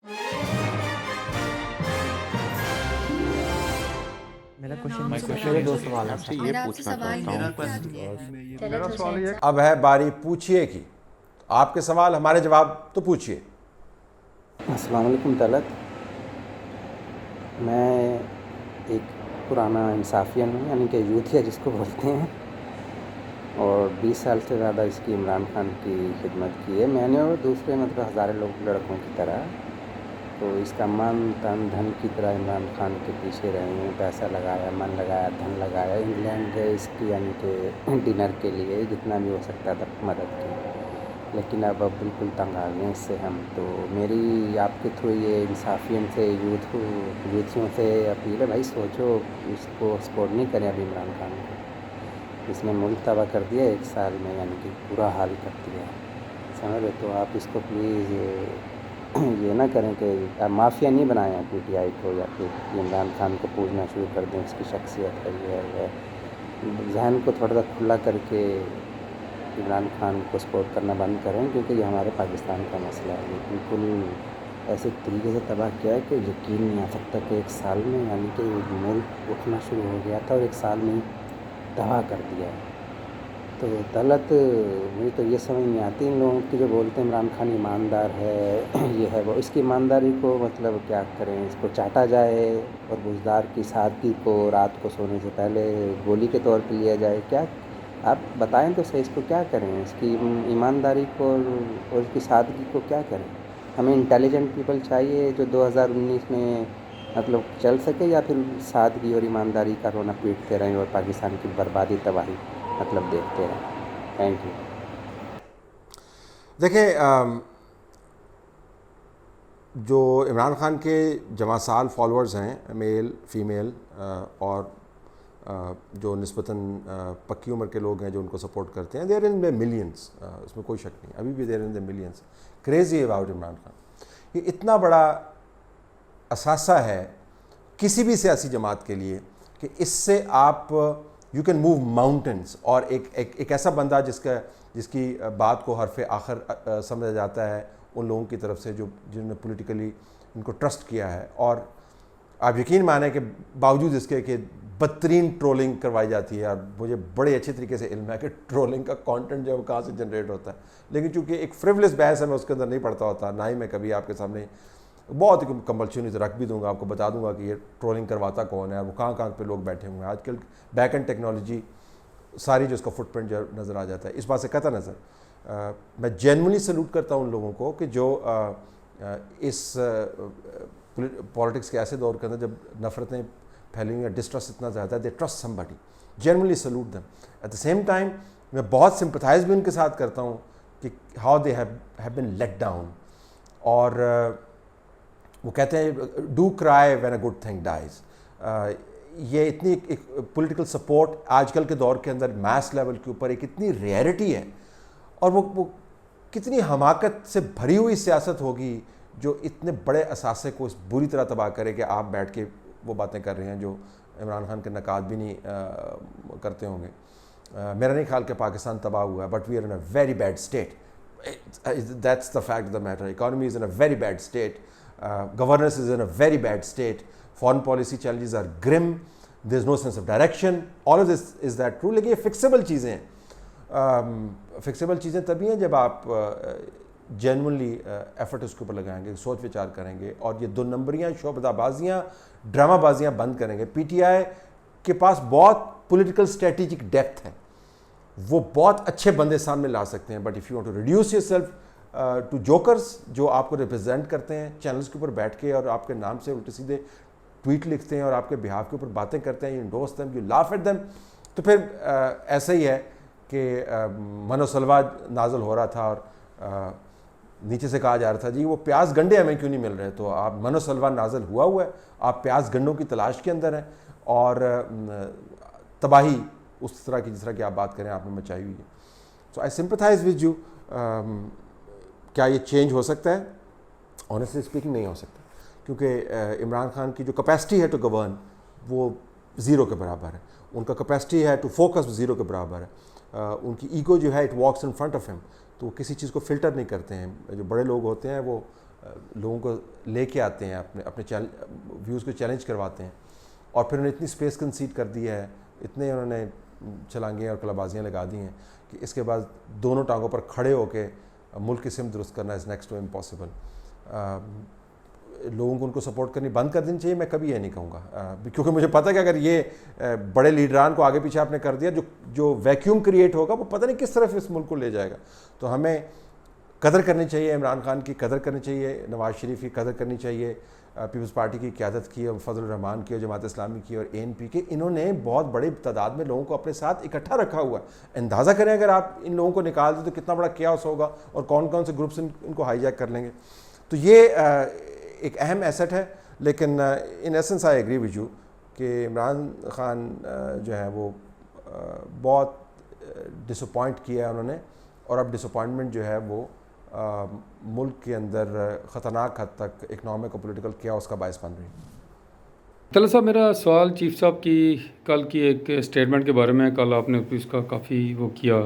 میرا میرے دو سوال ہیں. آپ سے یہ پوچھنا چاہتا ہوں. اب ہے باری پوچھئے کی. آپ کے سوال ہمارے جواب تو پوچھئے. السلام علیکم طلعت. میں ایک پرانا انصافین ہوں، یعنی کہ یوتھیا جس کو بولتے ہیں، اور 20 سال سے زیادہ اس کی عمران خان کی خدمت کی ہے میں نے، اور دوسرے مطلب ہزاروں لڑکوں کی طرح. تو اس کا من تن دھن کی طرح عمران خان کے پیچھے رہے ہیں، پیسہ لگایا، من لگایا، دھن لگایا. انگلینڈ گئے اس کی یعنی کہ ڈنر کے لیے، جتنا بھی ہو سکتا تھا مدد کی. لیکن اب بالکل تنگ آ گئے اس سے ہم. تو میری آپ کے تھرو یہ انصافین سے یوتھیوں سے اپیل ہے، بھائی سوچو، اس کو سپورٹ نہیں کریں ابھی عمران خان کو. اس نے ملک تباہ کر دیا 1 سال میں، یعنی کہ برا حال کر دیا. سمجھ رہے؟ تو آپ اس کو پلیز یہ نہ کریں کہ مافیا نہیں بنائیں پی ٹی آئی کو، یا پھر عمران خان کو پوچھنا شروع کر دیں اس کی شخصیت ہے یہ ہے. ذہن کو تھوڑا سا کھلا کر کے عمران خان کو سپورٹ کرنا بند کریں، کیونکہ یہ ہمارے پاکستان کا مسئلہ ہے. یہ بالکل ایسے طریقے سے تباہ کیا ہے کہ یقین نہیں آ سکتا کہ 1 سال میں، یعنی کہ ملک اٹھنا شروع ہو گیا تھا اور 1 سال میں تباہ کر دیا ہے. تو طلعت مجھے تو یہ سمجھ نہیں آتی ان لوگوں کی جو بولتے ہیں عمران خان ایماندار ہے، یہ ہے وہ. اس کی ایمانداری کو مطلب کیا کریں، اس کو چاٹا جائے اور بزدار کی سادگی کو رات کو سونے سے پہلے گولی کے طور پہ لیا جائے؟ کیا آپ بتائیں تو صحیح، اس کو کیا کریں؟ اس کی ایمانداری کو اور اس کی سادگی کو کیا کریں؟ ہمیں انٹیلیجنٹ پیپل چاہیے جو 2019 میں مطلب چل سکے، یا پھر سادگی اور ایمانداری کا رونا پیٹتے رہیں اور پاکستان کی بربادی تباہی مطلب دیکھتے رہیں؟ Thank you. دیکھیں، جو عمران خان کے جمع سال فالورز ہیں، میل فیمیل، اور جو نسبتاً پکی عمر کے لوگ ہیں جو ان کو سپورٹ کرتے ہیں، دیر ان دا ملینس. اس میں کوئی شک نہیں، ابھی بھی there in the millions crazy about Imran Khan. یہ اتنا بڑا اثاثہ ہے کسی بھی سیاسی جماعت کے لیے کہ اس سے آپ یو کین موو ماؤنٹینس. اور ایک ایسا بندہ جس کی بات کو حرف آخر سمجھا جاتا ہے ان لوگوں کی طرف سے جنہوں نے پولیٹیکلی ان کو ٹرسٹ کیا ہے. اور آپ یقین مانیں کہ باوجود اس کے کہ بدترین ٹرولنگ کروائی جاتی ہے، اور مجھے بڑے اچھے طریقے سے علم ہے کہ ٹرولنگ کا کانٹینٹ جو ہے وہ کہاں سے جنریٹ ہوتا ہے، لیکن چونکہ ایک فریولس بحث ہے میں اس کے اندر نہیں پڑھتا ہوتا، نہ ہی میں کبھی آپ کے سامنے بہت کمپلشنی سے رکھ بھی دوں گا، آپ کو بتا دوں گا کہ یہ ٹرولنگ کرواتا کون ہے، وہ کہاں کہاں پہ لوگ بیٹھے ہوئے ہیں. آج کل بیک اینڈ ٹیکنالوجی ساری جو اس کا فٹ پرنٹ جو نظر آ جاتا ہے. اس بات سے قطع نظر میں جینولی سلوٹ کرتا ہوں ان لوگوں کو کہ جو اس پالیٹکس کے ایسے دور کے اندر جب نفرتیں پھیلی ہوئی ہیں، ڈسٹرسٹ اتنا زیادہ ہے، they trust somebody. Genuinely salute them. At the same time میں بہت سمپتھائز بھی ان کے ساتھ کرتا ہوں کہ how they have been let down. اور وہ کہتے ہیں do cry when a good thing dies. یہ اتنی ایک پولیٹیکل سپورٹ آج کل کے دور کے اندر میس لیول کے اوپر ایک اتنی ریئرٹی ہے، اور وہ کتنی حماقت سے بھری ہوئی سیاست ہوگی جو اتنے بڑے اثاثے کو اس بری طرح تباہ کرے کہ آپ بیٹھ کے وہ باتیں کر رہے ہیں جو عمران خان کے نقاد بھی نہیں کرتے ہوں گے. میرا نہیں خیال کہ پاکستان تباہ ہوا ہے، but we are in a very bad state. That's the fact of the matter. Economy is in a very bad state. Governance is in a very bad state. Foreign policy challenges are grim. There is no sense of direction. All of this is that true. لیکن یہ فکسیبل چیزیں ہیں. فکسیبل چیزیں تبھی ہیں جب آپ genuinely effort اس کے اوپر لگائیں گے، سوچ وچار کریں گے، اور یہ 2 نمبریاں، شعبدہ بازیاں، ڈرامہ بازیاں بند کریں گے. پی ٹی آئی کے پاس بہت پولیٹیکل اسٹریٹجک ڈیپتھ ہے، وہ بہت اچھے بندے سامنے لا سکتے ہیں. But if you want to reduce yourself to jokers جو آپ کو ریپرزینٹ کرتے ہیں چینلز کے اوپر بیٹھ کے اور آپ کے نام سے الٹے سیدھے ٹویٹ لکھتے ہیں اور آپ کے بہاف کے اوپر باتیں کرتے ہیں، you endorse them, you laugh at them, تو پھر ایسا ہی ہے کہ من و سلوا نازل ہو رہا تھا اور نیچے سے کہا جا رہا تھا جی وہ پیاز گنڈے ہمیں کیوں نہیں مل رہے. تو آپ من و سلوا نازل ہوا ہے، آپ پیاز گنڈوں کی تلاش کے اندر ہیں، اور تباہی اس طرح کی جس طرح کی آپ بات کریں آپ نے مچائی ہوئی ہے. سو آئی سمپتھائز ود یو. کیا یہ چینج ہو سکتا ہے؟ آنیسٹلی اسپیکنگ نہیں ہو سکتا، کیونکہ عمران خان کی جو کیپیسٹی ہے ٹو گورن وہ 0 کے برابر ہے. ان کا کیپیسٹی ہے ٹو فوکس 0 کے برابر ہے. ان کی ایگو جو ہے it walks in front of ہم، تو وہ کسی چیز کو فلٹر نہیں کرتے ہیں. جو بڑے لوگ ہوتے ہیں وہ لوگوں کو لے کے آتے ہیں, اپنے ویوز کو چیلنج کرواتے ہیں, اور پھر انہوں نے اتنی اسپیس کنسیڈ کر دی ہے, اتنے انہوں نے چھلانگیں اور کلابازیاں لگا دی ہیں کہ اس کے بعد دونوں ٹانگوں پر کھڑے ہو کے ملک کی سمت درست کرنا از نیکسٹ ٹو امپاسبل. لوگوں کو ان کو سپورٹ کرنی بند کر دینی چاہیے, میں کبھی یہ نہیں کہوں گا, کیونکہ مجھے پتہ ہے کہ اگر یہ بڑے لیڈران کو آگے پیچھے آپ نے کر دیا, جو ویکیوم کریٹ ہوگا وہ پتہ نہیں کس طرف اس ملک کو لے جائے گا. تو ہمیں قدر کرنی چاہیے, عمران خان کی قدر کرنی چاہیے, نواز شریف کی قدر کرنی چاہیے, پیپلز پارٹی کی قیادت کی, اور فضل الرحمان کی, اور جماعت اسلامی کی, اور ANP کی. انہوں نے بہت بڑی تعداد میں لوگوں کو اپنے ساتھ اکٹھا رکھا ہوا ہے. اندازہ کریں اگر آپ ان لوگوں کو نکال دیں تو کتنا بڑا کیاس ہوگا, اور کون کون سے گروپس ان کو ہائی جیک کر لیں گے. تو یہ ایک اہم ایسٹ ہے. لیکن ان essence I agree with you کہ عمران خان جو ہے وہ بہت ڈس اپوائنٹ کیا ہے انہوں نے, اور اب ڈس اپوائنٹمنٹ جو ہے وہ ملک کے اندر خطرناک حد تک اکنامک اور پولیٹیکل کیاس کا باعث بن رہی ہے. طلعت صاحب, میرا سوال چیف صاحب کی کل کی ایک اسٹیٹمنٹ کے بارے میں. کل آپ نے اس کا کافی وہ کیا,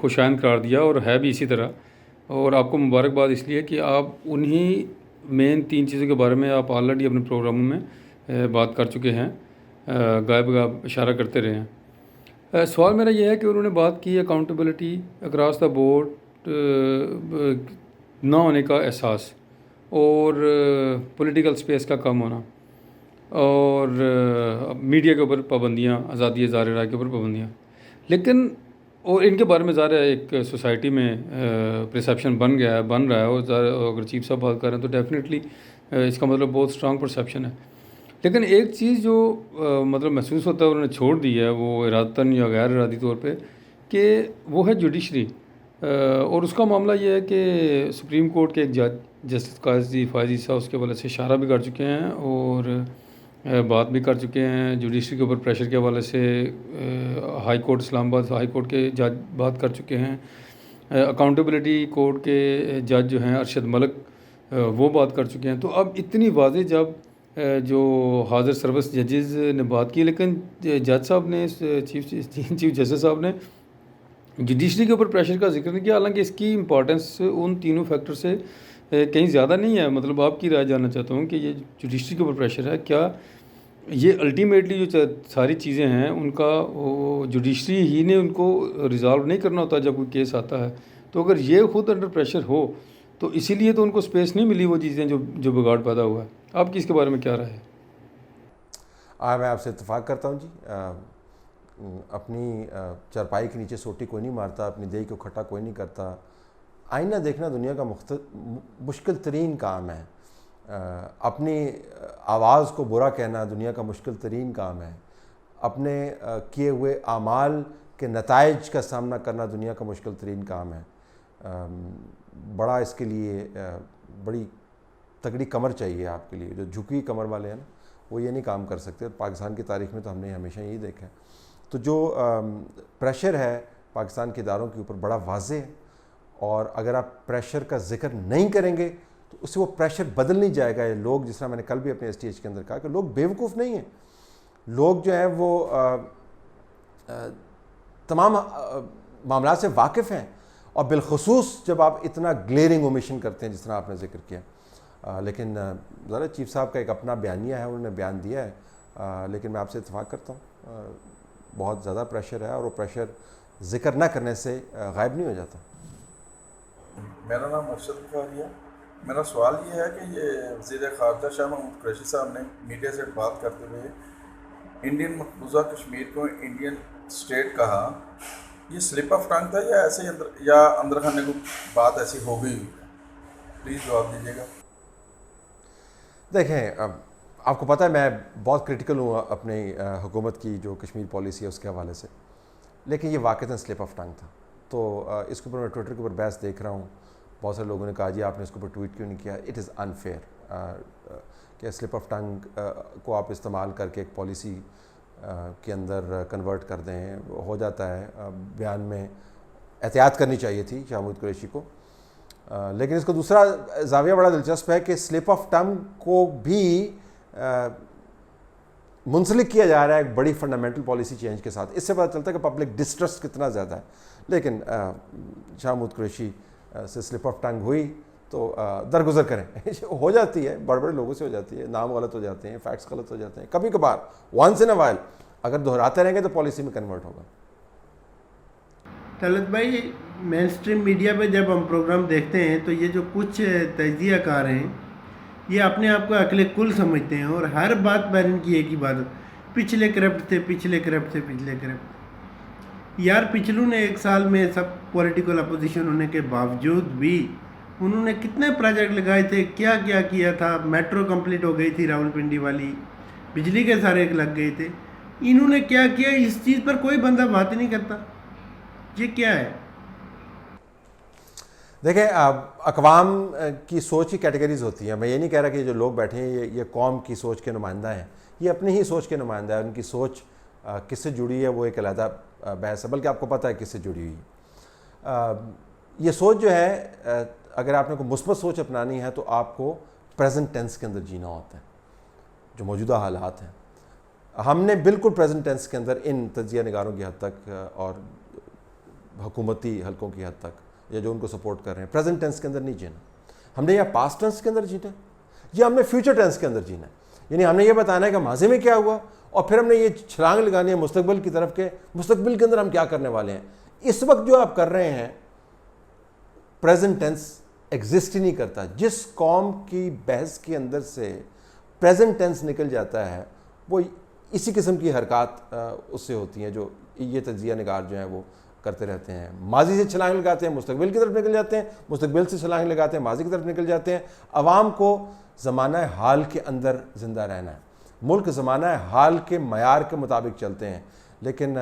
خوشائند قرار دیا, اور ہے بھی اسی طرح, اور آپ کو مبارکباد اس لیے کہ آپ انہی مین 3 چیزوں کے بارے میں آپ آلریڈی اپنے پروگراموں میں بات کر چکے ہیں, غائب اشارہ کرتے رہے ہیں. سوال میرا یہ ہے کہ انہوں نے بات کی اکاؤنٹیبلٹی اکراس دا بورڈ نہ ہونے کا احساس, اور پولیٹیکل سپیس کا کم ہونا, اور میڈیا کے اوپر پابندیاں, آزادی اظہار رائے کے اوپر پابندیاں. لیکن اور ان کے بارے میں ظاہر ہے ایک سوسائٹی میں پرسیپشن بن رہا ہے, اور اگر چیف صاحب بات کر رہے ہیں تو ڈیفینیٹلی اس کا مطلب بہت اسٹرانگ پرسیپشن ہے. لیکن ایک چیز جو مطلب محسوس ہوتا ہے انہوں نے چھوڑ دی ہے, وہ ارادتاً یا غیر ارادی طور پہ, کہ وہ ہے جوڈیشری. اور اس کا معاملہ یہ ہے کہ سپریم کورٹ کے ایک جج جسٹس قاضی فائزی صاحب اس کے حوالے سے اشارہ بھی کر چکے ہیں, اور بات بھی کر چکے ہیں جوڈیشری کے اوپر پریشر کے حوالے سے. ہائی کورٹ اسلام آباد ہائی کورٹ کے جج بات کر چکے ہیں, اکاؤنٹیبلٹی کورٹ کے جج جو ہیں ارشد ملک وہ بات کر چکے ہیں. تو اب اتنی واضح جب جو حاضر سروس ججز نے بات کی, لیکن جج صاحب نے چیف جسٹس صاحب نے جوڈیشری کے اوپر پریشر کا ذکر نہیں کیا, حالانکہ اس کی امپورٹنس ان تینوں فیکٹر سے کہیں زیادہ نہیں ہے. مطلب آپ کی رائے جاننا چاہتا ہوں کہ یہ جوڈیشری کے اوپر پریشر ہے, کیا یہ الٹیمیٹلی جو ساری چیزیں ہیں ان کا جوڈیشری ہی نے ان کو ریزالو نہیں کرنا ہوتا جب کوئی کیس آتا ہے. تو اگر یہ خود انڈر پریشر ہو تو اسی لیے تو ان کو سپیس نہیں ملی وہ چیزیں جو بگاڑ پیدا ہوا ہے. آپ کی اس کے بارے میں کیا رائے ہے؟ میں آپ سے اتفاق کرتا ہوں جی. اپنی چارپائی کے نیچے سوٹی کوئی نہیں مارتا, اپنی دیہی کو کھٹا کوئی نہیں کرتا. آئینہ دیکھنا دنیا کا مشکل ترین کام ہے. اپنی آواز کو برا کہنا دنیا کا مشکل ترین کام ہے. اپنے کیے ہوئے اعمال کے نتائج کا سامنا کرنا دنیا کا مشکل ترین کام ہے. بڑا اس کے لیے بڑی تگڑی کمر چاہیے آپ کے لیے. جو جھکی کمر والے ہیں نا وہ یہ نہیں کام کر سکتے. پاکستان کی تاریخ میں تو ہم نے ہمیشہ یہی دیکھا ہے. تو جو پریشر ہے پاکستان کے اداروں کے اوپر بڑا واضح ہے, اور اگر آپ پریشر کا ذکر نہیں کریں گے تو اس سے وہ پریشر بدل نہیں جائے گا. یہ لوگ, جس طرح میں نے کل بھی اپنے STH کے اندر کہا کہ لوگ بیوقوف نہیں ہیں. لوگ جو ہیں وہ تمام معاملات سے واقف ہیں, اور بالخصوص جب آپ اتنا گلیئرنگ اومیشن کرتے ہیں جس طرح آپ نے ذکر کیا. لیکن ذرا چیف صاحب کا ایک اپنا بیانیہ ہے, انہوں نے بیان دیا ہے, لیکن میں آپ سے اتفاق کرتا ہوں بہت زیادہ پریشر ہے, اور وہ پریشر ذکر نہ کرنے سے غائب نہیں ہو جاتا. میرا نام ارشد بخاری ہے. میرا سوال یہ ہے کہ یہ وزیر خارجہ شاہ محمود قریشی صاحب نے میڈیا سے بات کرتے ہوئے انڈین مقبوضہ کشمیر کو انڈین اسٹیٹ کہا, یہ سلپ آف ٹنگ تھا یا ایسے ہی اندر خانے کو بات ایسی ہو گئی؟ پلیز جواب دیجیے گا. دیکھیں, آپ کو پتہ ہے میں بہت کرٹیکل ہوں اپنی حکومت کی جو کشمیر پالیسی ہے اس کے حوالے سے, لیکن یہ واقعتاً سلپ آف ٹنگ تھا. تو اس کے اوپر میں ٹویٹر کے اوپر بحث دیکھ رہا ہوں, بہت سارے لوگوں نے کہا جی آپ نے اس کے اوپر ٹویٹ کیوں نہیں کیا. اٹ از انفیئر کہ سلپ آف ٹنگ کو آپ استعمال کر کے ایک پالیسی کے اندر کنورٹ کر دیں. ہو جاتا ہے, بیان میں احتیاط کرنی چاہیے تھی شاہ محمود قریشی کو. لیکن اس کا دوسرا زاویہ بڑا دلچسپ ہے کہ سلپ آف ٹنگ کو بھی منسلک کیا جا رہا ہے ایک بڑی فنڈامنٹل پالیسی چینج کے ساتھ. اس سے پتہ چلتا ہے کہ پبلک ڈسٹرسٹ کتنا زیادہ ہے. لیکن شاہ محمود قریشی سے سلپ آف ٹنگ ہوئی تو درگزر کریں. ہو جاتی ہے, بڑے بڑے لوگوں سے ہو جاتی ہے, نام غلط ہو جاتے ہیں, فیکٹس غلط ہو جاتے ہیں, کبھی کبھار وانس ان اے وائل. اگر دہراتے رہیں گے تو پالیسی میں کنورٹ ہوگا. طلعت بھائی, مین اسٹریم میڈیا پہ جب ہم پروگرام دیکھتے ہیں تو یہ جو کچھ تجزیہ کار ہیں یہ اپنے آپ کو عقل کل سمجھتے ہیں اور ہر بات پر ان کی ایک ہی بات, پچھلے کرپٹ تھے, پچھلے کرپٹ تھے, پچھلے کرپٹ. یار پچھلوں نے 1 سال میں سب پولیٹیکل اپوزیشن ہونے کے باوجود بھی انہوں نے کتنے پروجیکٹ لگائے تھے, کیا کیا کیا تھا. میٹرو کمپلیٹ ہو گئی تھی راولپنڈی والی, بجلی کے سارے لگ گئے تھے. انہوں نے کیا کیا, اس چیز پر کوئی بندہ بات نہیں کرتا. یہ کیا ہے؟ دیکھیں, اقوام کی سوچ کی کیٹیگریز ہوتی ہیں. میں یہ نہیں کہہ رہا کہ جو لوگ بیٹھے ہیں یہ قوم کی سوچ کے نمائندہ ہیں, یہ اپنی ہی سوچ کے نمائندہ ہیں. ان کی سوچ کس سے جڑی ہے وہ ایک علیحدہ بحث ہے, بلکہ آپ کو پتہ ہے کس سے جڑی ہوئی. یہ سوچ جو ہے, اگر آپ نے کوئی مثبت سوچ اپنانی ہے تو آپ کو پریزنٹ ٹینس کے اندر جینا ہوتا ہے. جو موجودہ حالات ہیں, ہم نے بالکل پریزنٹ ٹینس کے اندر ان تجزیہ نگاروں کی حد تک اور حکومتی حلقوں کی حد تک یا جو ان کو سپورٹ کر رہے ہیں, پریزنٹ ٹینس کے اندر نہیں جینا. ہم نے یا پاسٹ ٹینس کے اندر جینا ہے یا ہم نے فیوچر ٹینس کے اندر جینا ہے. یعنی ہم نے یہ بتانا ہے کہ ماضی میں کیا ہوا اور پھر ہم نے یہ چھلانگ لگانی ہے مستقبل کی طرف کے مستقبل کے اندر ہم کیا کرنے والے ہیں. اس وقت جو آپ کر رہے ہیں پریزنٹ ٹینس ایگزسٹ ہی نہیں کرتا. جس قوم کی بحث کے اندر سے پریزنٹ ٹینس نکل جاتا ہے وہ اسی قسم کی حرکات اس سے ہوتی ہیں جو یہ تجزیہ نگار جو ہیں وہ کرتے رہتے ہیں. ماضی سے چھلانگ لگاتے ہیں, مستقبل کی طرف نکل جاتے ہیں, مستقبل سے چھلانگ لگاتے ہیں, ماضی کی طرف نکل جاتے ہیں. عوام کو زمانہ حال کے اندر زندہ رہنا ہے. ملک زمانہ حال کے معیار کے مطابق چلتے ہیں, لیکن